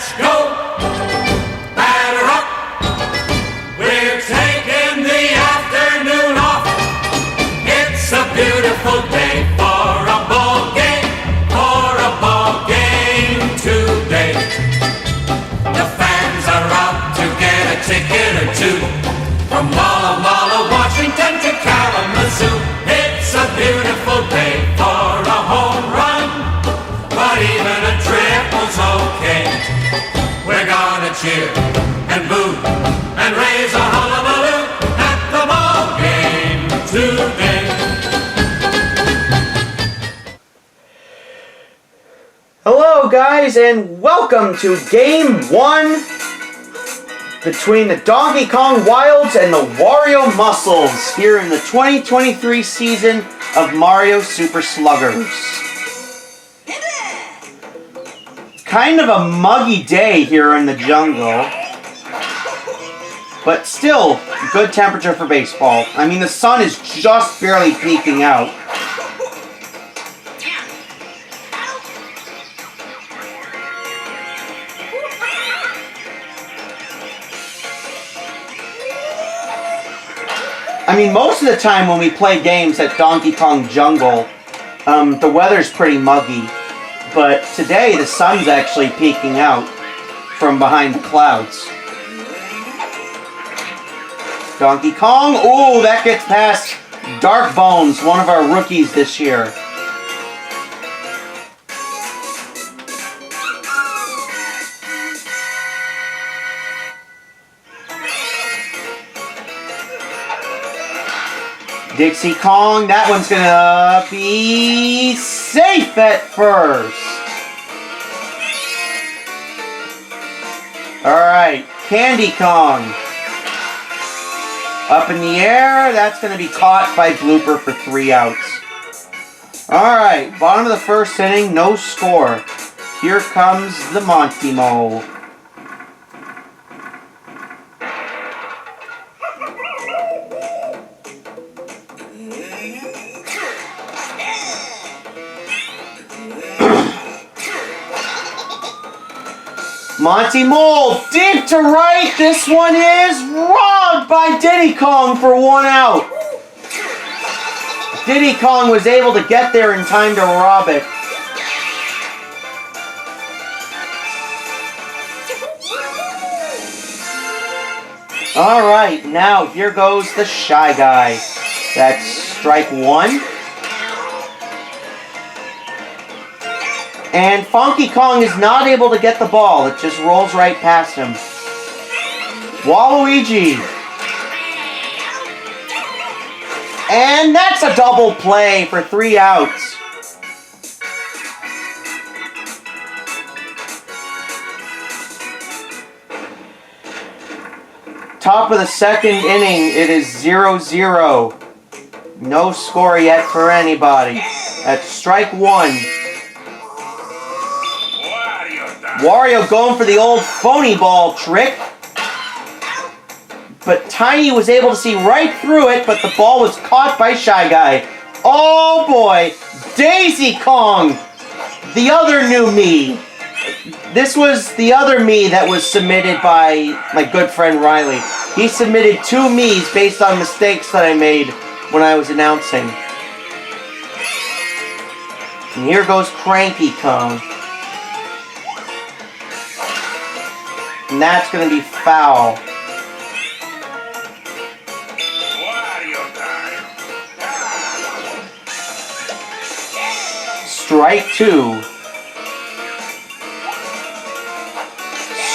let's go. Batter up. We're taking the afternoon off. It's a beautiful day for a ball game. For a ball game today. The fans are out to get a ticket or two. From Walla Walla, Washington to Kalamazoo. It's a beautiful day for a home run. But even a triple's okay. We're gonna cheer and boo and raise a hullabaloo at the ball game today. Hello guys, and welcome to Game 1 between the Donkey Kong Wilds and the Wario Muscles here in the 2023 season of Mario Super Sluggers. Kind of a muggy day here in the jungle, but still good temperature for baseball. I mean, the sun is just barely peeking out. I mean, most of the time when we play games at Donkey Kong Jungle, the weather's pretty muggy. But today, the sun's actually peeking out from behind the clouds. Donkey Kong, ooh, that gets past Dark Bones, one of our rookies this year. Dixie Kong, that one's gonna be safe at first. Alright, Candy Kong. Up in the air, that's gonna be caught by Blooper for 3 outs. Alright, bottom of the first inning, no score. Here comes the Monty Mo. Monty Mole, deep to right. This one is robbed by Diddy Kong for 1 out. Diddy Kong was able to get there in time to rob it. Alright, now here goes the Shy Guy. That's strike 1. And Funky Kong is not able to get the ball. It just rolls right past him. Waluigi. And that's a double play for 3 outs. Top of the second inning, it is 0-0. No score yet for anybody. That's strike 1. Wario going for the old phony ball trick. But Tiny was able to see right through it, but the ball was caught by Shy Guy. Oh boy! Daisy Kong! The other new me. This was the other me that was submitted by my good friend Riley. He submitted 2 me's based on mistakes that I made when I was announcing. And here goes Cranky Kong. And that's going to be foul. Strike 2.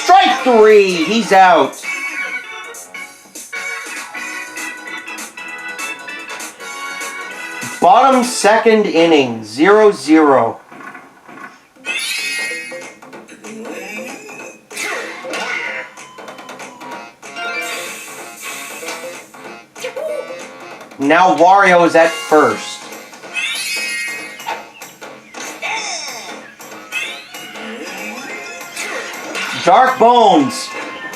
Strike 3. He's out. Bottom second inning. 0-0. Now Wario is at first. Dark Bones.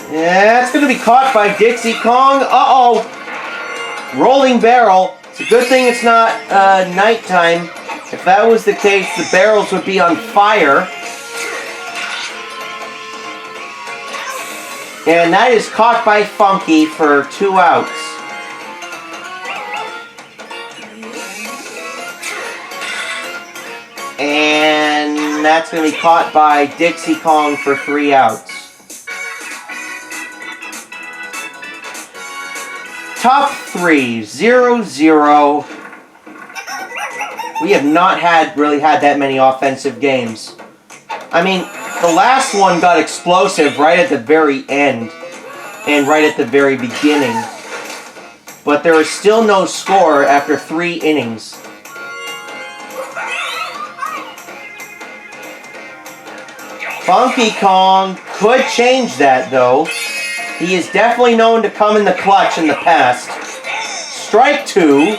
Yeah, it's going to be caught by Dixie Kong. Uh-oh. Rolling barrel. It's a good thing it's not nighttime. If that was the case, the barrels would be on fire. And that is caught by Funky for 2 outs. And that's going to be caught by Dixie Kong for 3 outs. Top 3, 0-0. We have not really had that many offensive games. I mean, the last one got explosive right at the very end and right at the very beginning. But there is still no score after 3 innings. Funky Kong could change that, though. He is definitely known to come in the clutch in the past. Strike 2.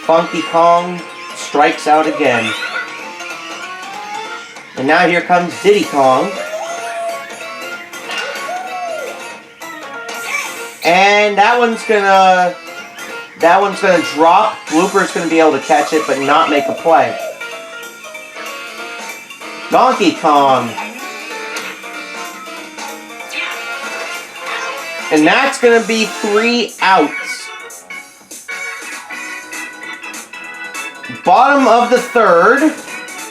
Funky Kong strikes out again. And now here comes Diddy Kong. And that one's gonna drop. Blooper's gonna be able to catch it, but not make a play. Donkey Kong. And that's gonna be 3 outs. Bottom of the 3rd.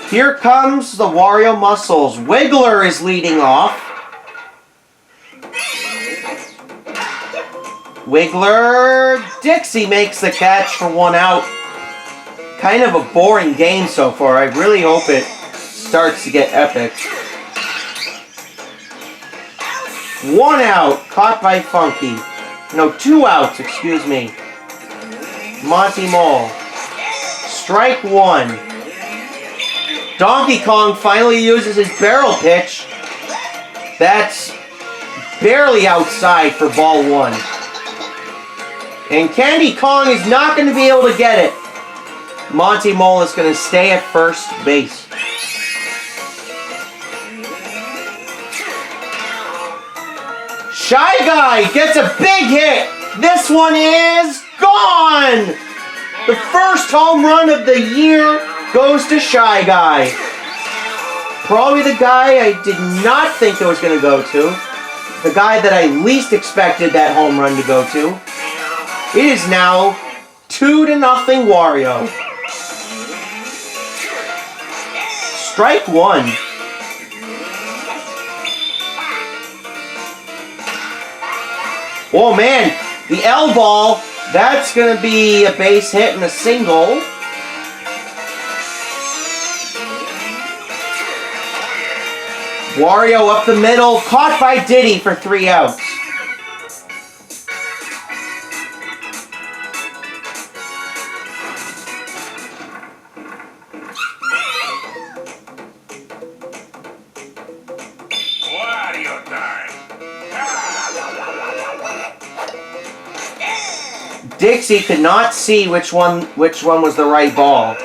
Here comes the Wario Muscles. Wiggler is leading off. Wiggler. Dixie makes the catch for 1 out. Kind of a boring game so far. I really hope it starts to get epic. 1 out. Caught by Funky. No, 2 outs, excuse me. Monty Mole. Strike 1. Donkey Kong finally uses his barrel pitch. That's barely outside for ball 1. And Candy Kong is not going to be able to get it. Monty Mole is going to stay at first base. Shy Guy gets a big hit. This one is gone. The first home run of the year goes to Shy Guy. Probably the guy I did not think it was going to go to. The guy that I least expected that home run to go to. It is now 2-0 Wario. Strike 1. Oh man, the L ball, that's going to be a base hit and a single. Wario up the middle, caught by Diddy for 3 outs. Wario time. Dixie could not see which one was the right ball.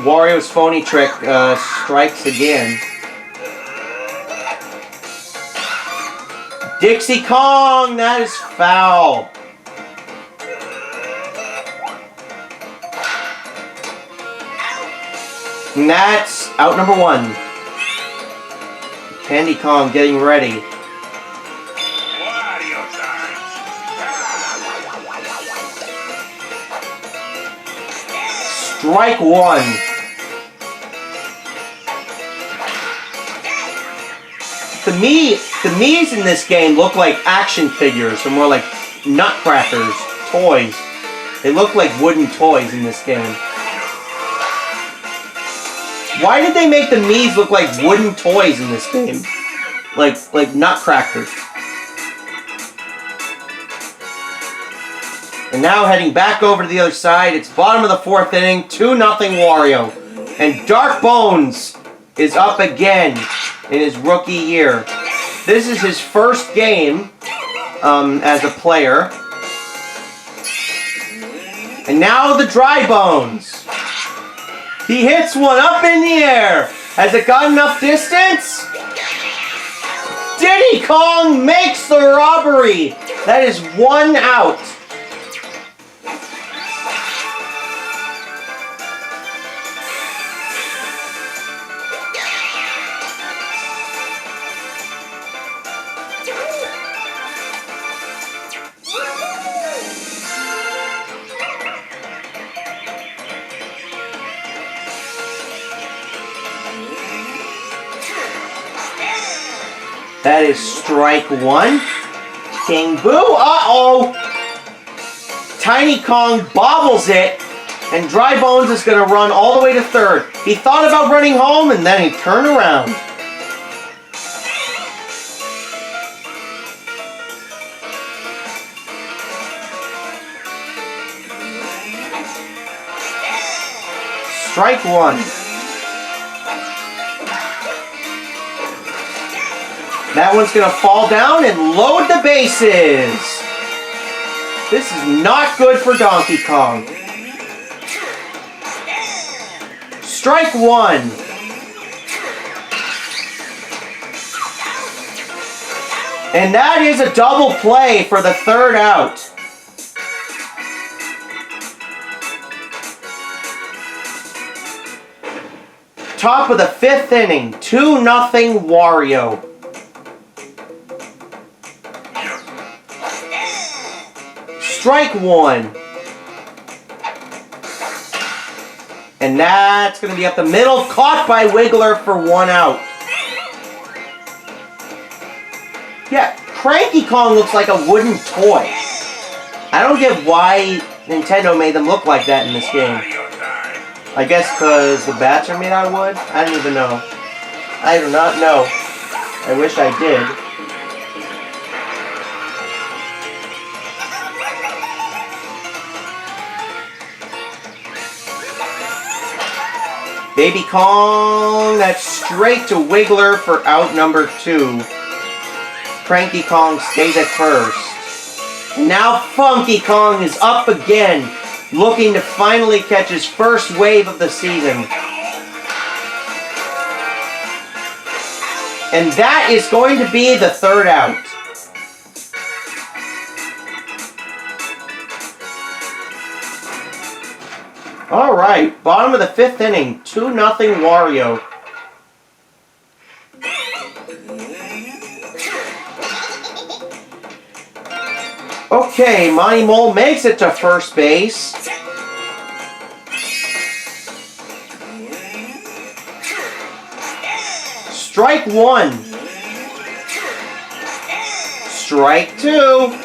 Wario's phony trick strikes again. Dixie Kong, that is foul. And that's out number 1. Candy Kong getting ready. Wario time. Strike 1. The Mii's in this game look like action figures, or more like nutcrackers, toys. They look like wooden toys in this game. Why did they make the Mii's look like wooden toys in this game? Like nutcrackers. And now heading back over to the other side, it's bottom of the 4th inning, 2-0 Wario. And Dark Bones is up again in his rookie year. This is his first game as a player. And now the Dry Bones. He hits one up in the air. Has it got enough distance? Diddy Kong makes the robbery. That is 1 out. That is strike one. King Boo. Uh-oh. Tiny Kong bobbles it. And Dry Bones is going to run all the way to third. He thought about running home and then he turned around. Strike one. That one's going to fall down and load the bases. This is not good for Donkey Kong. Strike one. And that is a double play for the third out. Top of the fifth inning, 2-0 Wario. Strike one. And that's going to be up the middle, caught by Wiggler for 1 out. Yeah, Cranky Kong looks like a wooden toy. I don't get why Nintendo made them look like that in this game. I guess because the bats are made out of wood? I don't even know. I do not know. I wish I did. Baby Kong, that's straight to Wiggler for out number 2. Cranky Kong stays at first. Now Funky Kong is up again, looking to finally catch his first wave of the season. And that is going to be the third out. Alright, bottom of the fifth inning, 2-0 Wario. Okay, Monty Mole makes it to first base. Strike one. Strike two.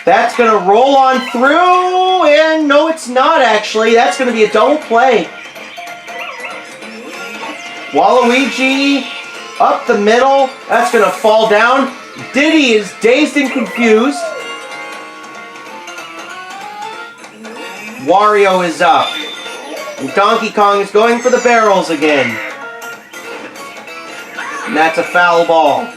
That's going to roll on through, and no, it's not actually. That's going to be a double play. Waluigi up the middle. That's going to fall down. Diddy is dazed and confused. Wario is up. And Donkey Kong is going for the barrels again. And that's a foul ball.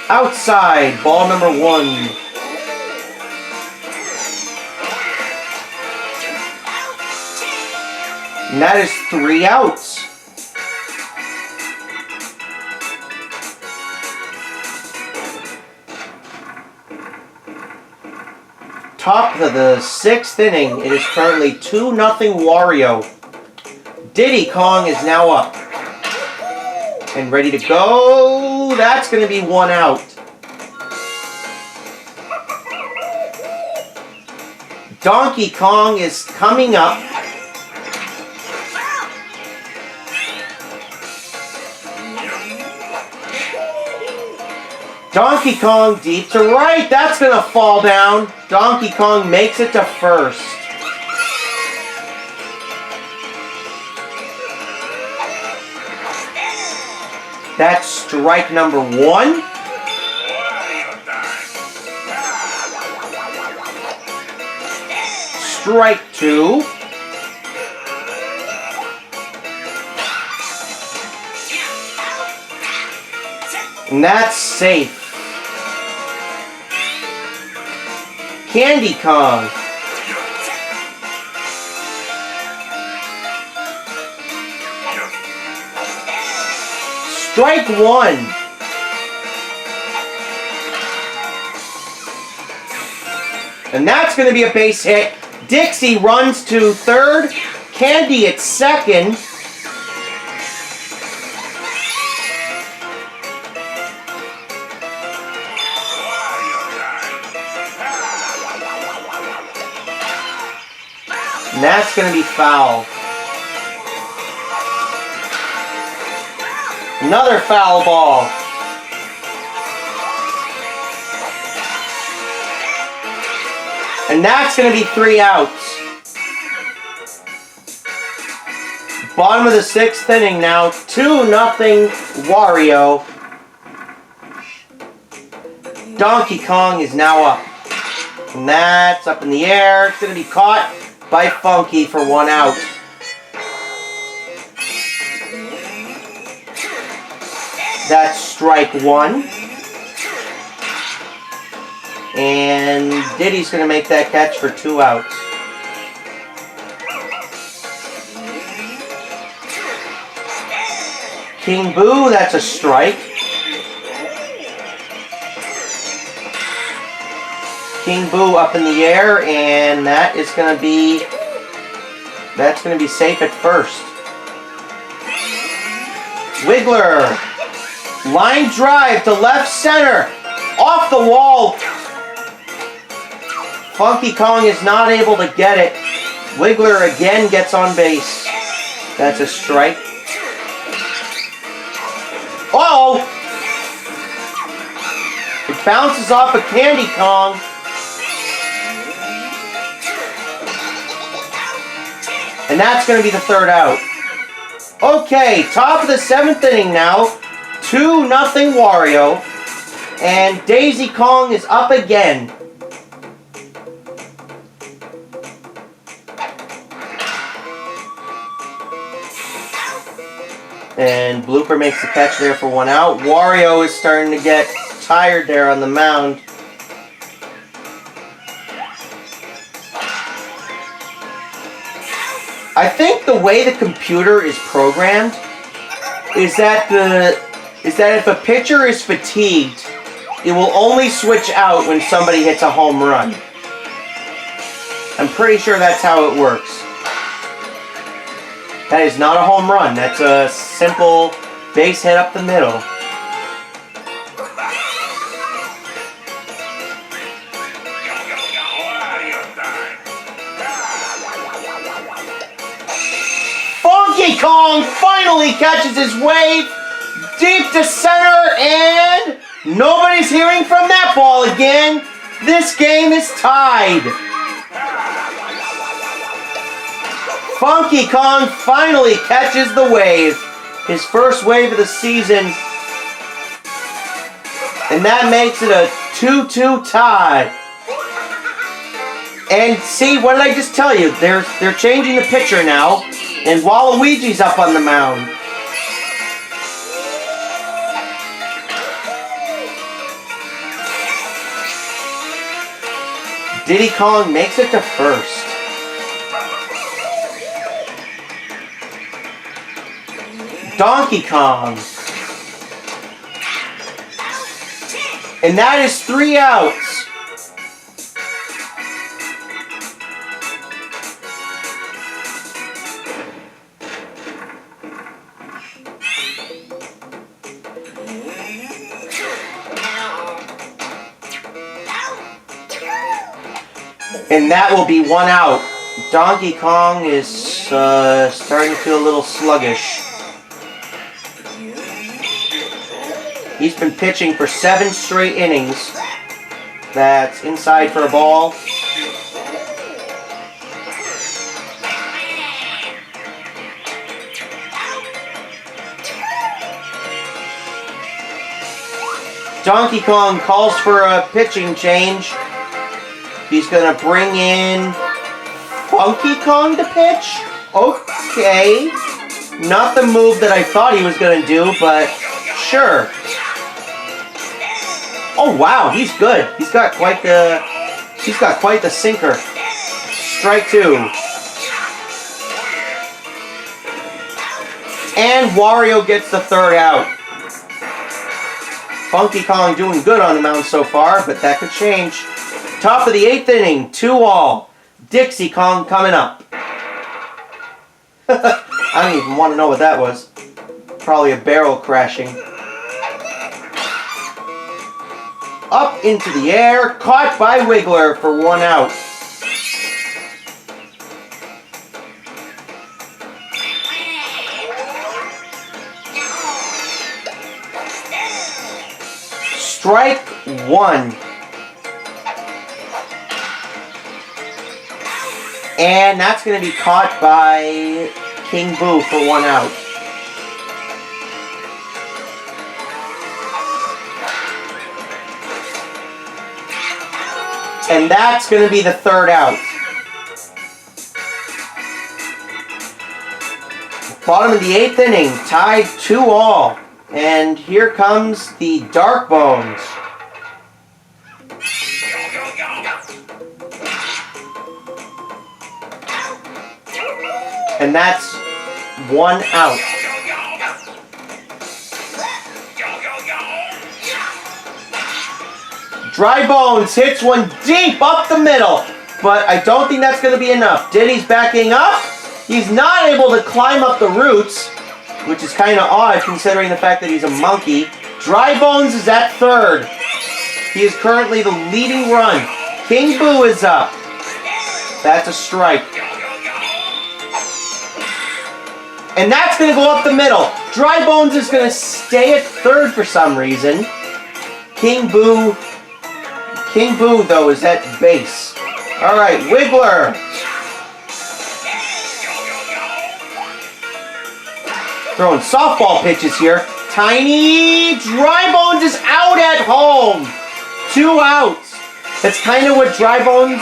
Outside, ball number 1. And that is 3 outs. Top of the 6th inning, it is currently 2-0 Wario. Diddy Kong is now up. And ready to go. That's going to be 1 out. Donkey Kong is coming up. Donkey Kong deep to right. That's going to fall down. Donkey Kong makes it to first. That's strike number 1. Strike 2. And that's safe. Candy Kong. Strike 1. And that's going to be a base hit. Dixie runs to third. Candy at second. And that's going to be foul. Another foul ball. And that's going to be 3 outs. Bottom of the 6th inning now. 2-0 Wario. Donkey Kong is now up. And that's up in the air. It's going to be caught by Funky for 1 out. That's strike 1. And Diddy's going to make that catch for 2 outs. King Boo, that's a strike. King Boo up in the air, and that's going to be safe at first. Wiggler, line drive to left center, off the wall. Funky Kong is not able to get it. Wiggler again gets on base. That's a strike. Uh-oh! It bounces off of Candy Kong. And that's going to be the 3rd out. Okay, top of the 7th inning now. 2-0 Wario. And Daisy Kong is up again. And Blooper makes the catch there for 1 out. Wario is starting to get tired there on the mound. I think the way the computer is programmed is that if a pitcher is fatigued, it will only switch out when somebody hits a home run. I'm pretty sure that's how it works. That is not a home run. That's a simple base hit up the middle. Funky Kong finally catches his wave deep to center, and nobody's hearing from that ball again. This game is tied. Funky Kong finally catches the wave. His first wave of the season. And that makes it a 2-2 tie. And see, what did I just tell you? They're changing the pitcher now. And Waluigi's up on the mound. Diddy Kong makes it to first. Donkey Kong. And that is 3 outs. And that will be 1 out. Donkey Kong is starting to feel a little sluggish. He's been pitching for 7 straight innings. That's inside for a ball. Donkey Kong calls for a pitching change. He's going to bring in Funky Kong to pitch. Okay. Not the move that I thought he was going to do, but sure. Oh wow, he's good. He's got quite the sinker. Strike 2. And Wario gets the 3rd out. Funky Kong doing good on the mound so far, but that could change. Top of the 8th inning, 2-all. Dixie Kong coming up. I don't even want to know what that was. Probably a barrel crashing. Up into the air, caught by Wiggler for 1 out. Strike one. And that's going to be caught by King Boo for 1 out. And that's going to be the 3rd out. Bottom of the 8th inning, tied 2-all. And here comes the Dark Bones. And that's 1 out. Dry Bones hits one deep up the middle, but I don't think that's going to be enough. Diddy's backing up. He's not able to climb up the roots, which is kind of odd considering the fact that he's a monkey. Dry Bones is at 3rd. He is currently the leading run. King Boo is up. That's a strike. And that's going to go up the middle. Dry Bones is going to stay at 3rd for some reason. King Boo, though, is at base. All right, Wiggler. Throwing softball pitches here. Tiny Dry Bones is out at home. 2 outs. That's kind of what Dry Bones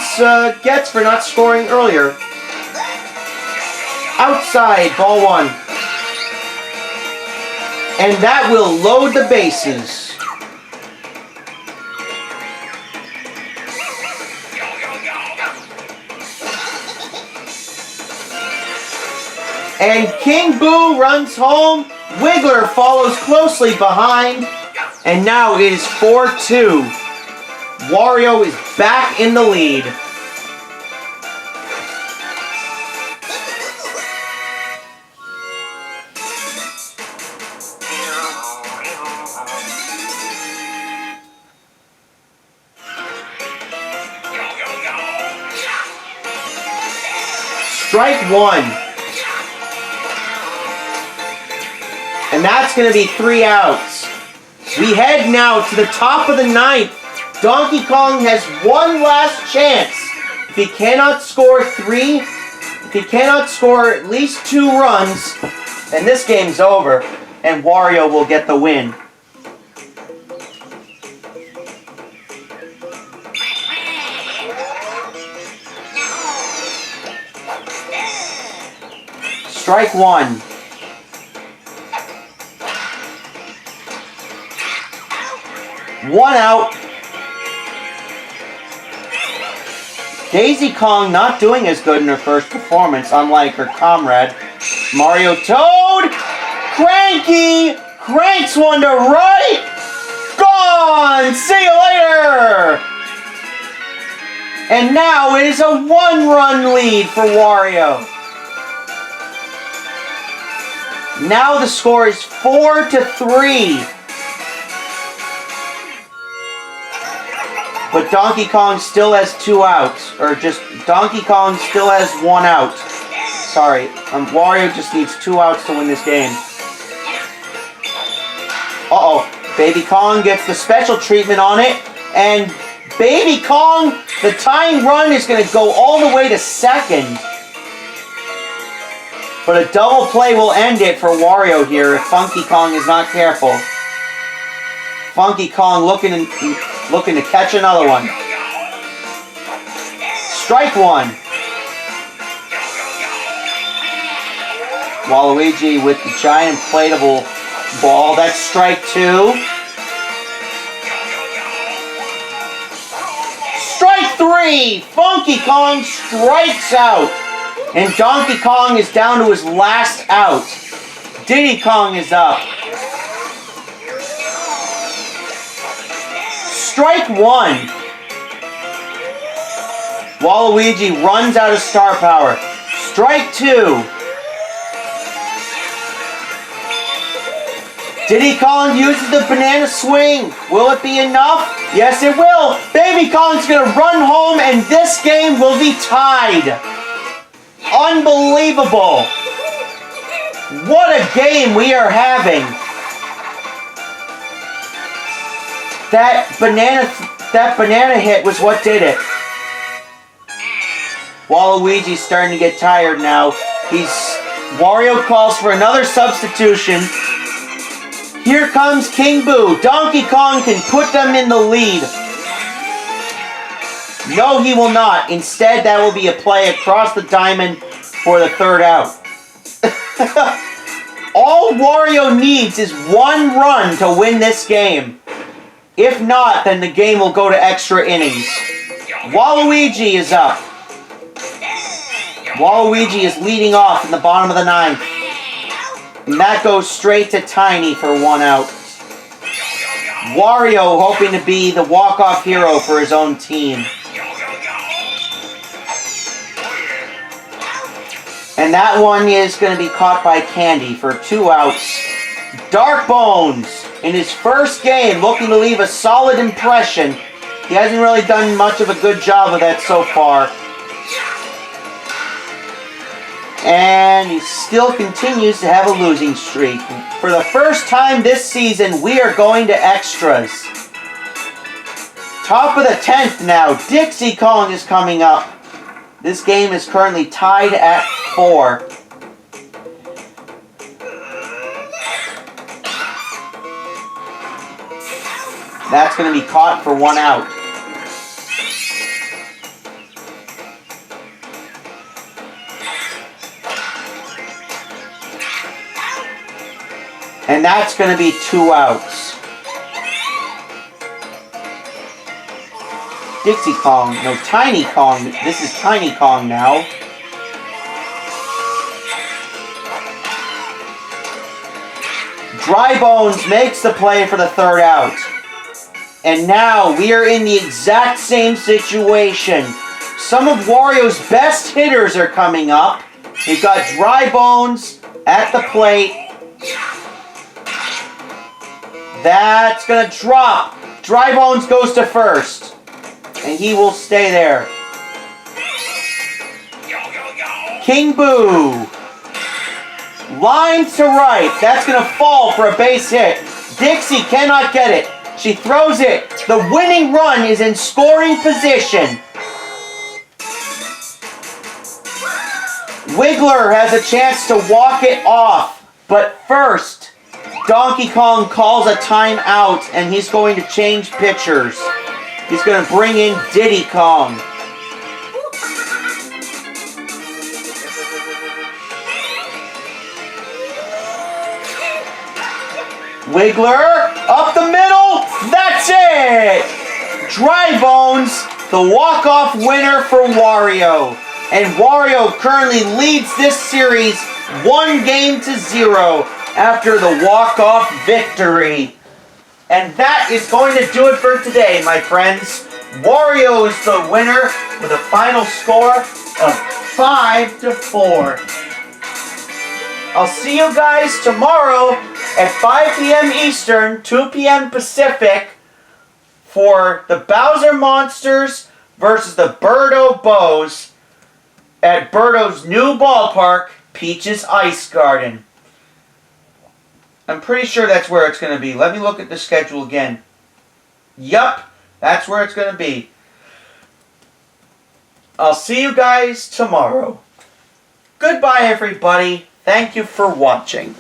gets for not scoring earlier. Outside, ball 1. And that will load the bases. And King Boo runs home. Wiggler follows closely behind. And now it is 4-2. Wario is back in the lead. Strike 1. And that's going to be 3 outs. We head now to the top of the 9th. Donkey Kong has one last chance. If he cannot score at least 2 runs, then this game's over, and Wario will get the win. Strike 1. One out. Daisy Kong not doing as good in her first performance, unlike her comrade. Mario Toad! Cranky! Cranks one to right! Gone! See you later! And now it is a 1-run lead for Wario. Now the score is 4-3. But Donkey Kong still has 2 outs. Or just, Donkey Kong still has 1 out. Sorry, Wario just needs 2 outs to win this game. Uh-oh, Baby Kong gets the special treatment on it. And Baby Kong, the tying run is going to go all the way to 2nd. But a double play will end it for Wario here if Funky Kong is not careful. Funky Kong looking to catch another one. Strike 1. Waluigi with the giant inflatable ball. That's strike 2. Strike 3. Funky Kong strikes out. And Donkey Kong is down to his last out. Diddy Kong is up. Strike 1. Waluigi runs out of star power. Strike 2. Diddy Kong uses the banana swing. Will it be enough? Yes, it will. Baby Kong's going to run home and this game will be tied. Unbelievable. What a game we are having. That banana hit was what did it. Waluigi's starting to get tired now. Wario calls for another substitution. Here comes King Boo. Donkey Kong can put them in the lead. No, he will not. Instead, that will be a play across the diamond for the third out. All Wario needs is one run to win this game. If not, then the game will go to extra innings. Waluigi is up. Waluigi is leading off in the bottom of the ninth. And that goes straight to Tiny for 1 out. Wario hoping to be the walk-off hero for his own team. And that one is going to be caught by Candy for 2 outs. Dark Bones, in his first game, looking to leave a solid impression. He hasn't really done much of a good job of that so far. And he still continues to have a losing streak. For the first time this season, we are going to extras. Top of the 10th now. Dixie Kong is coming up. This game is currently tied at 4. That's going to be caught for 1 out. And that's going to be 2 outs. Dixie Kong, no, Tiny Kong. This is Tiny Kong now. Dry Bones makes the play for the 3rd out. And now we are in the exact same situation. Some of Wario's best hitters are coming up. We've got Dry Bones at the plate. That's going to drop. Dry Bones goes to first. And he will stay there. King Boo. Line to right. That's going to fall for a base hit. Dixie cannot get it. She throws it. The winning run is in scoring position. Wiggler has a chance to walk it off. But first, Donkey Kong calls a timeout, and he's going to change pitchers. He's going to bring in Diddy Kong. Wiggler, up the middle, that's it! Dry Bones, the walk-off winner for Wario. And Wario currently leads this series 1-0 after the walk-off victory. And that is going to do it for today, my friends. Wario is the winner with a final score of 5-4. I'll see you guys tomorrow at 5 p.m. Eastern, 2 p.m. Pacific for the Bowser Monsters versus the Birdo Bows at Birdo's new ballpark, Peach's Ice Garden. I'm pretty sure that's where it's going to be. Let me look at the schedule again. Yup, that's where it's going to be. I'll see you guys tomorrow. Goodbye, everybody. Thank you for watching.